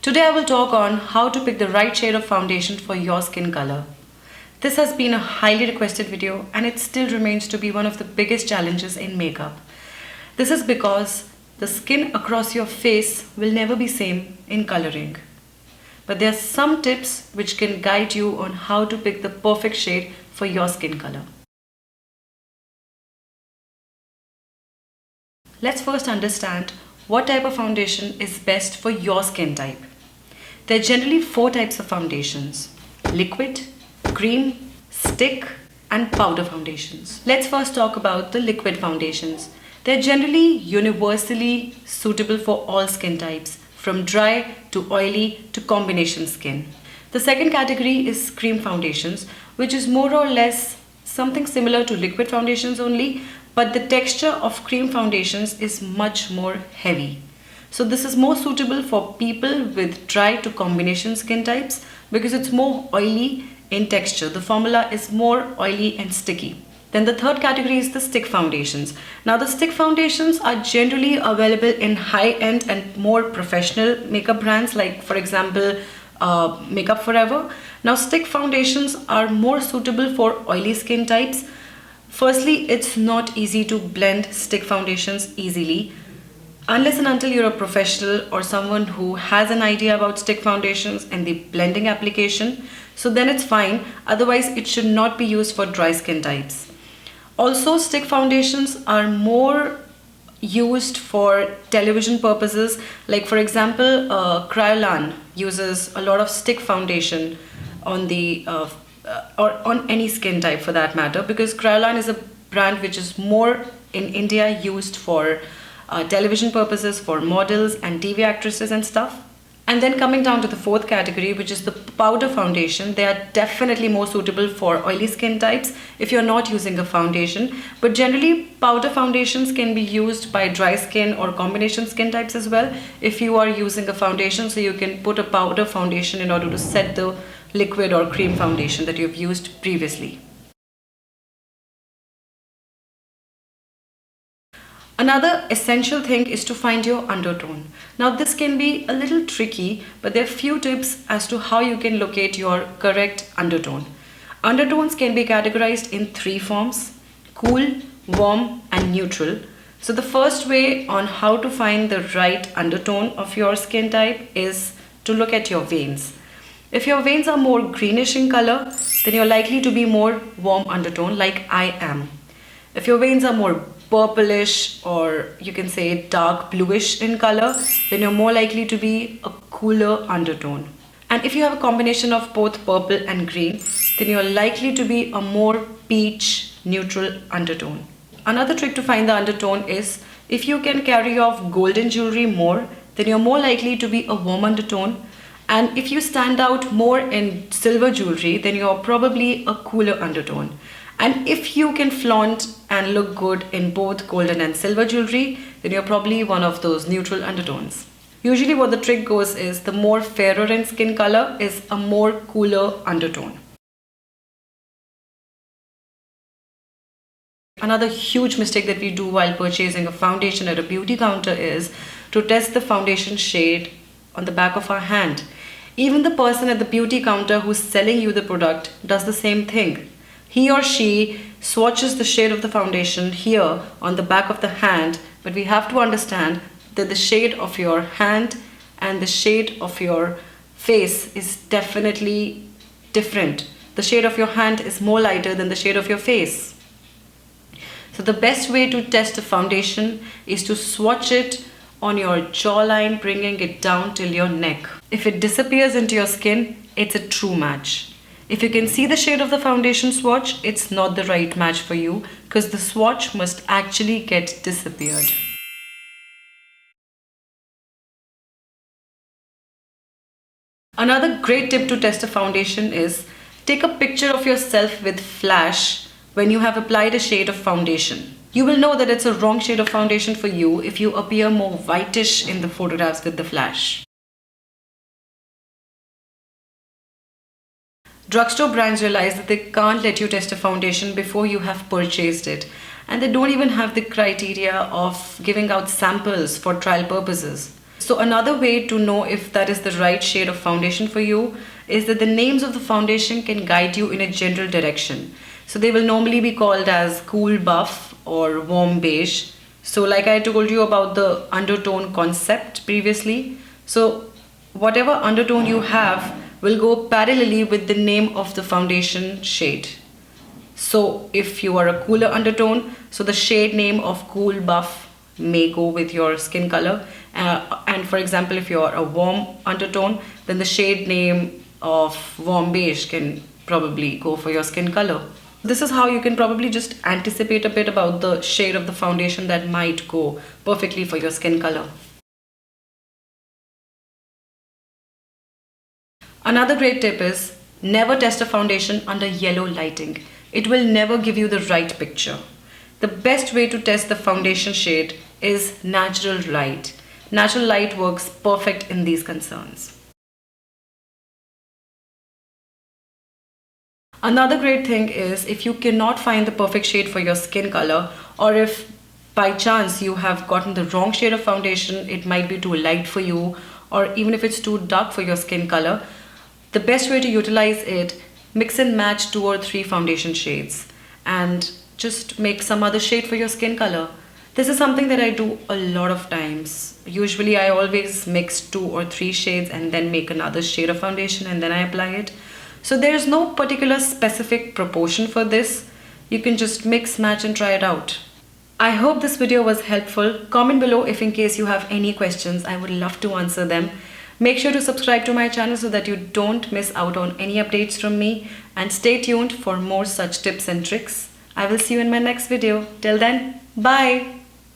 Today I will talk on how to pick the right shade of foundation for your skin color. This has been a highly requested video and it still remains to be one of the biggest challenges in makeup. This is because the skin across your face will never be same in coloring. But there are some tips which can guide you on how to pick the perfect shade for your skin color. Let's first understand what type of foundation is best for your skin type. There are generally 4 types of foundations: liquid, cream, stick and powder foundations. Let's first talk about the liquid foundations. They're generally universally suitable for all skin types, from dry to oily to combination skin. The second category is cream foundations, which is more or less something similar to liquid foundations only, but the texture of cream foundations is much more heavy. So this is more suitable for people with dry to combination skin types because it's more oily in texture. The formula is more oily and sticky. Then the third category is the stick foundations. Now the stick foundations are generally available in high-end and more professional makeup brands like, for example, Makeup Forever. Now stick foundations are more suitable for oily skin types. Firstly, it's not easy to blend stick foundations easily. Unless and until you're a professional or someone who has an idea about stick foundations and the blending application, so then it's fine. Otherwise, it should not be used for dry skin types. Also, stick foundations are more used for television purposes. Like for example, Kryolan uses a lot of stick foundation on the or on any skin type for that matter, because Kryolan is a brand which is more in India used for television purposes, for models and TV actresses and stuff. And then coming down to the fourth category, which is the powder foundation, they are definitely more suitable for oily skin types if you're not using a foundation. But generally, powder foundations can be used by dry skin or combination skin types as well if you are using a foundation. So you can put a powder foundation in order to set the liquid or cream foundation that you've used previously. Another essential thing is to find your undertone. Now this can be a little tricky, but there are few tips as to how you can locate your correct undertone. Undertones can be categorized in 3 forms: cool, warm and neutral. So the first way on how to find the right undertone of your skin type is to look at your veins. If your veins are more greenish in color, then you're likely to be more warm undertone like I am. If your veins are more purplish, or you can say dark bluish in color, then you're more likely to be a cooler undertone. And if you have a combination of both purple and green, then you're likely to be a more peach neutral undertone. Another trick to find the undertone is if you can carry off golden jewelry more, then you're more likely to be a warm undertone. And if you stand out more in silver jewelry, then you're probably a cooler undertone. And if you can flaunt and look good in both golden and silver jewelry, then you're probably one of those neutral undertones. Usually what the trick goes is the more fairer in skin color is a more cooler undertone. Another huge mistake that we do while purchasing a foundation at a beauty counter is to test the foundation shade on the back of our hand. Even the person at the beauty counter who's selling you the product does the same thing. He or she swatches the shade of the foundation here on the back of the hand, but we have to understand that the shade of your hand and the shade of your face is definitely different. The shade of your hand is more lighter than the shade of your face. So the best way to test a foundation is to swatch it on your jawline, bringing it down till your neck. If it disappears into your skin, it's a true match. If you can see the shade of the foundation swatch, it's not the right match for you because the swatch must actually get disappeared. Another great tip to test a foundation is take a picture of yourself with flash when you have applied a shade of foundation. You will know that it's a wrong shade of foundation for you if you appear more whitish in the photographs with the flash. Drugstore brands realize that they can't let you test a foundation before you have purchased it, and they don't even have the criteria of giving out samples for trial purposes. So another way to know if that is the right shade of foundation for you is that the names of the foundation can guide you in a general direction. So they will normally be called as cool buff or warm beige. So like I told you about the undertone concept previously. So whatever undertone you have will go parallelly with the name of the foundation shade. So if you are a cooler undertone, so the shade name of cool buff may go with your skin color. And for example, if you're a warm undertone, then the shade name of warm beige can probably go for your skin color. This is how you can probably just anticipate a bit about the shade of the foundation that might go perfectly for your skin color. Another great tip is never test a foundation under yellow lighting. It will never give you the right picture. The best way to test the foundation shade is natural light. Natural light works perfect in these concerns. Another great thing is if you cannot find the perfect shade for your skin color, or if by chance you have gotten the wrong shade of foundation, it might be too light for you, or even if it's too dark for your skin color, the best way to utilize it, mix and match 2 or 3 foundation shades and just make some other shade for your skin color. This is something that I do a lot of times. Usually I always mix 2 or 3 shades and then make another shade of foundation and then I apply it. So there's no particular specific proportion for this. You can just mix, match and try it out. I hope this video was helpful. Comment below if in case you have any questions. I would love to answer them. Make sure to subscribe to my channel so that you don't miss out on any updates from me, and stay tuned for more such tips and tricks. I will see you in my next video. Till then, bye!